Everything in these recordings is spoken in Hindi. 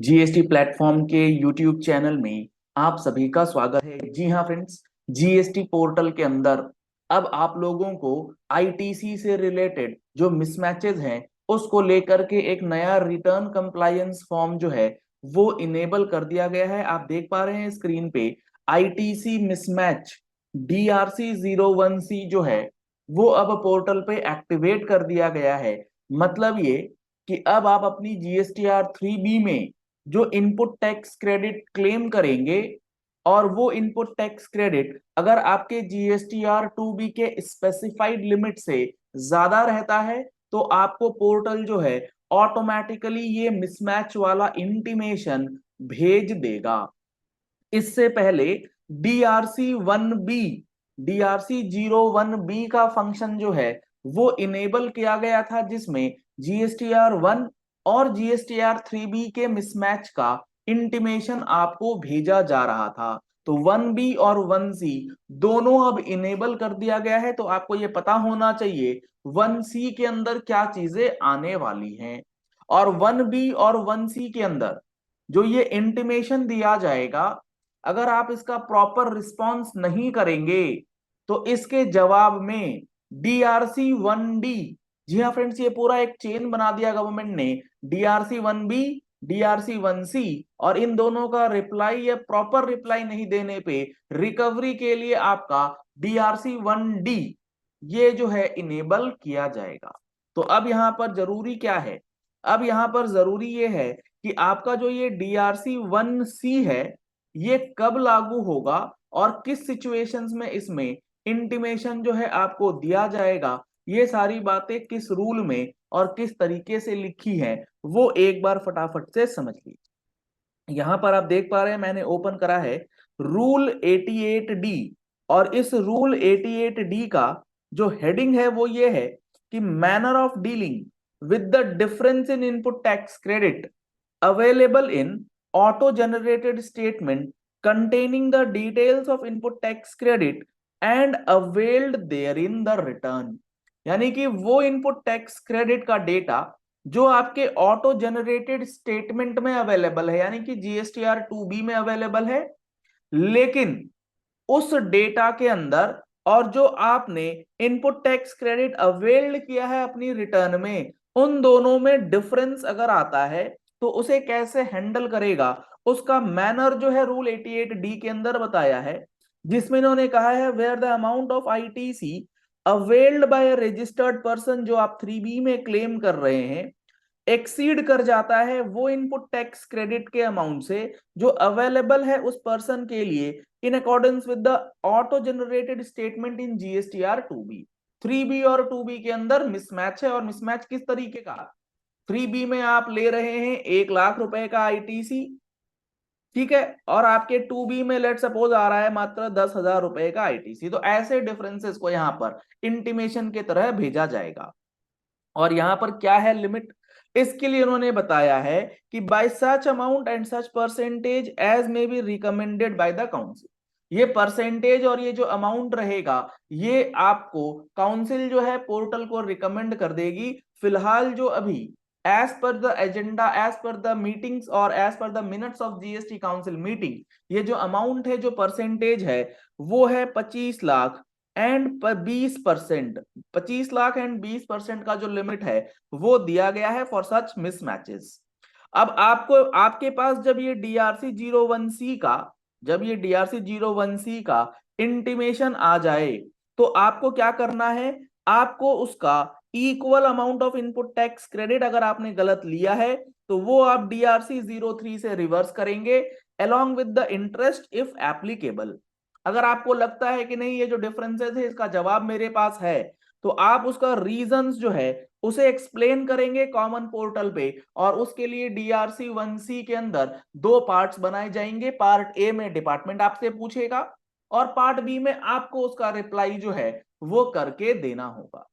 जीएसटी प्लेटफॉर्म के यूट्यूब चैनल में आप सभी का स्वागत है। जी हाँ फ्रेंड्स, जीएसटी पोर्टल के अंदर अब आप लोगों को आईटीसी से रिलेटेड जो मिसमैचेस हैं उसको लेकर के एक नया रिटर्न कंप्लायंस फॉर्म जो है वो इनेबल कर दिया गया है। आप देख पा रहे हैं स्क्रीन पे आईटीसी मिसमैच DRC01C जो है वो अब पोर्टल पे एक्टिवेट कर दिया गया है। मतलब ये कि अब आप अपनी GSTR 3B में जो इनपुट टैक्स क्रेडिट क्लेम करेंगे और वो इनपुट टैक्स क्रेडिट अगर आपके GSTR 2B के स्पेसिफाइड लिमिट से ज्यादा रहता है तो आपको पोर्टल जो है ऑटोमेटिकली ये मिसमैच वाला इंटीमेशन भेज देगा। इससे पहले DRC1B का फंक्शन जो है वो इनेबल किया गया था, जिसमें GSTR 1 और GSTR 3B के मिसमैच का इंटीमेशन आपको भेजा जा रहा था। तो 1B और 1C दोनों अब इनेबल कर दिया गया है। तो आपको ये पता होना चाहिए 1C के अंदर क्या चीजें आने वाली हैं। और 1B और 1C के अंदर जो ये इंटीमेशन दिया जाएगा, अगर आप इसका प्रॉपर रिस्पॉन्स नहीं करेंगे तो इसके जवाब में DRC1D, जी हाँ फ्रेंड्स, ये पूरा एक चेन बना दिया गवर्नमेंट ने, DRC1B DRC1C, और इन दोनों का रिप्लाई या प्रॉपर रिप्लाई नहीं देने पे रिकवरी के लिए आपका DRC1D ये जो है इनेबल किया जाएगा। तो अब यहां पर जरूरी क्या है? अब यहां पर जरूरी ये है कि आपका जो ये DRC1C है ये कब लागू होगा और किस सिचुएशंस में इसमें इंटीमेशन जो है आपको दिया जाएगा, ये सारी बातें किस रूल में और किस तरीके से लिखी है वो एक बार फटाफट से समझ लीजिए। यहां पर आप देख पा रहे हैं मैंने ओपन करा है रूल 88D, और इस रूल 88D का जो हेडिंग है वो ये है कि manner of dealing with the difference in input tax credit available in auto generated statement containing the details of input tax credit and availed therein the return। यानी कि वो इनपुट टैक्स क्रेडिट का डेटा जो आपके ऑटो जनरेटेड स्टेटमेंट में अवेलेबल है, यानी कि GSTR 2B में अवेलेबल है, लेकिन उस डेटा के अंदर और जो आपने इनपुट टैक्स क्रेडिट अवेल्ड किया है अपनी रिटर्न में, उन दोनों में डिफरेंस अगर आता है तो उसे कैसे हैंडल करेगा, उसका मैनर जो है रूल 88D के अंदर बताया है, जिसमें इन्होंने कहा है where the amount of ITC availed by registered person, जो आप 3B में क्लेम कर रहे हैं, एक्सीड कर जाता है वो इनपुट टैक्स क्रेडिट के अमाउंट से जो अवेलेबल है उस पर्सन के लिए in accordance with the auto generated statement in GSTR 2B। 3B और 2B के अंदर मिसमैच है, और मिसमैच किस तरीके का? 3B में आप ले रहे हैं 1 लाख रुपए का आईटीसी, ठीक है, और आपके 2B में लेट सपोज आ रहा है मात्र 10,000 रुपए का आईटीसी। तो ऐसे डिफरेंसेस को यहां पर इंटीमेशन के तरह भेजा जाएगा। और यहां पर क्या है लिमिट, इसके लिए उन्होंने बताया है कि by such amount and such percentage as may be recommended by the council. ये परसेंटेज और ये जो अमाउंट रहेगा ये आपको काउंसिल जो है पोर्टल को रिकमेंड कर देगी। फिलहाल जो अभी as per the agenda, as per the meetings और as per the minutes of GST council meeting, ये जो अमाउंट है, जो परसेंटेज है, वो है 25 लाख एंड 20%। 25 लाख एंड 20% का जो लिमिट है वो दिया गया है फॉर सच मिसमैचेस। अब आपको, आपके पास जब ये DRC01C का, जब ये DRC01C का इंटीमेशन आ जाए तो आपको क्या करना है, आपको उसका equal amount of input tax credit अगर आपने गलत लिया है तो वो आप DRC03 से रिवर्स करेंगे along with the interest if applicable। अगर आपको लगता है कि नहीं ये जो डिफरेंसेस है इसका जवाब मेरे पास है, तो आप उसका रीजंस जो है उसे एक्सप्लेन करेंगे कॉमन पोर्टल पे, और उसके लिए DRC1C के अंदर 2 पार्ट्स बनाए जाएंगे। पार्ट ए में डिपार्टमेंट आपसे पूछेगा और पार्ट बी में आपको उसका रिप्लाई जो है वो करके देना होगा।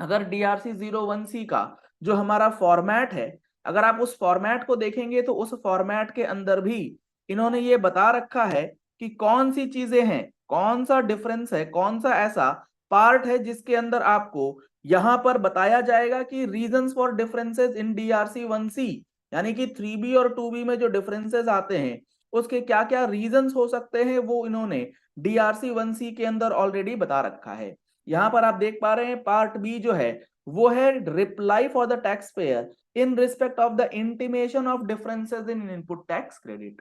अगर DRC01C का जो हमारा फॉर्मेट है, अगर आप उस फॉर्मेट को देखेंगे तो उस फॉर्मेट के अंदर भी इन्होंने ये बता रखा है कि कौन सी चीजें हैं, कौन सा डिफरेंस है, कौन सा ऐसा पार्ट है जिसके अंदर आपको यहां पर बताया जाएगा कि reasons for differences in DRC1C यानी कि 3B और 2B में जो डिफरेंसेस आते हैं उसके क्या क्या रीजंस हो सकते हैं वो इन्होंने DRC 1C के अंदर ऑलरेडी बता रखा है। यहां पर आप देख पा रहे हैं पार्ट बी जो है वो है reply for the tax payer in respect of the intimation of differences in input tax credit.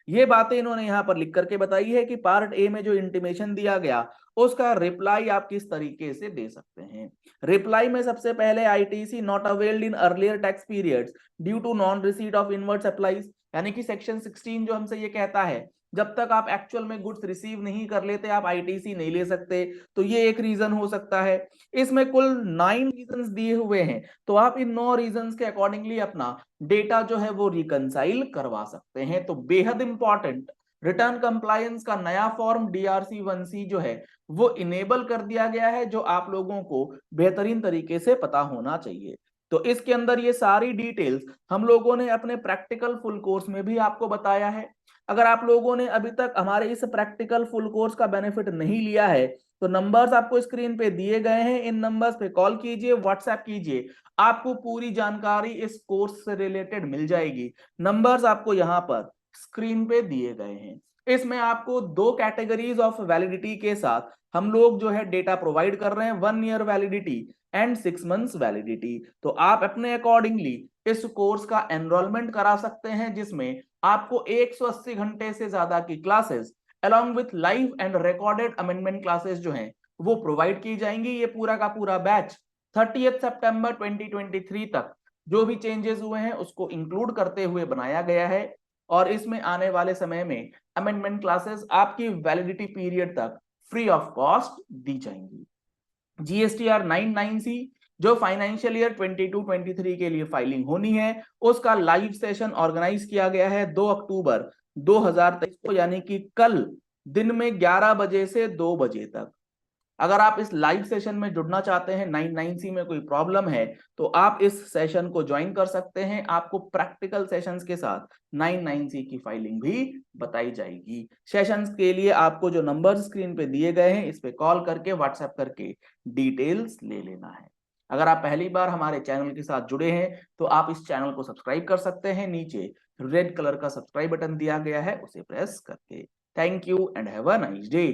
ये बातें इन्होंने यहां पर लिख करके बताई है कि पार्ट ए में जो इंटीमेशन दिया गया उसका रिप्लाई आप किस तरीके से दे सकते हैं। रिप्लाई में सबसे पहले ITC not availed in earlier tax periods due to non receipt of inward supplies, यानी कि सेक्शन 16 जो हमसे ये कहता है जब तक आप एक्चुअल में गुड्स रिसीव नहीं कर लेते आप आईटीसी नहीं ले सकते, तो ये एक रीजन हो सकता है। इसमें कुल 9 रीजंस दिए हुए हैं, तो आप इन 9 रीजंस के अकॉर्डिंगली अपना डेटा जो है वो रिकंसाइल करवा सकते हैं। तो बेहद इंपॉर्टेंट रिटर्न कंप्लायंस का नया फॉर्म DRC 1C जो है वो इनेबल कर दिया गया है, जो आप लोगों को बेहतरीन तरीके से पता होना चाहिए। तो इसके अंदर ये सारी डिटेल्स हम लोगों ने अपने प्रैक्टिकल फुल कोर्स में भी आपको बताया है। अगर आप लोगों ने अभी तक हमारे इस प्रैक्टिकल फुल कोर्स का बेनिफिट नहीं लिया है तो नंबर्स आपको स्क्रीन पे दिए गए हैं, इन नंबर्स पे कॉल कीजिए, व्हाट्सएप कीजिए, आपको पूरी जानकारी इस कोर्स से रिलेटेड मिल जाएगी। नंबर्स आपको यहाँ पर स्क्रीन पे दिए गए हैं। इसमें आपको 2 कैटेगरीज ऑफ वैलिडिटी के साथ हम लोग जो है डेटा प्रोवाइड कर रहे हैं, 1 year validity and 6 months validity. तो आप अपने अकॉर्डिंगली इस कोर्स का एनरोलमेंट करा सकते हैं, जिसमें आपको 180 घंटे से ज्यादा की classes along with live and recorded amendment classes जो हैं वो प्रोवाइड की जाएंगी। ये पूरा का पूरा बैच 30 सितंबर 2023 तक जो भी चेंजेस हुए हैं उसको इंक्लूड करते हुए बनाया गया है, और इसमें आने वाले समय में अमेंडमेंट क्लासेस आपकी वैलिडिटी पीरियड तक फ्री ऑफ कॉस्ट दी जाएंगी। GSTR 99C जो फाइनेंशियल ईयर 22-23 के लिए फाइलिंग होनी है उसका लाइव सेशन ऑर्गेनाइज किया गया है 2 अक्टूबर 2023 को, यानी कि कल दिन में 11 बजे से 2 बजे तक। अगर आप इस लाइव सेशन में जुड़ना चाहते हैं, 99C में कोई प्रॉब्लम है तो आप इस सेशन को ज्वाइन कर सकते हैं। आपको प्रैक्टिकल सेशंस के साथ 99C की फाइलिंग भी बताई जाएगी। सेशंस के लिए आपको जो नंबर स्क्रीन पे दिए गए हैं इस पे कॉल करके व्हाट्सएप करके डिटेल्स ले लेना है। अगर आप पहली बार हमारे चैनल के साथ जुड़े हैं तो आप इस चैनल को सब्सक्राइब कर सकते हैं, नीचे रेड कलर का सब्सक्राइब बटन दिया गया है उसे प्रेस करके। Thank you and have a nice day.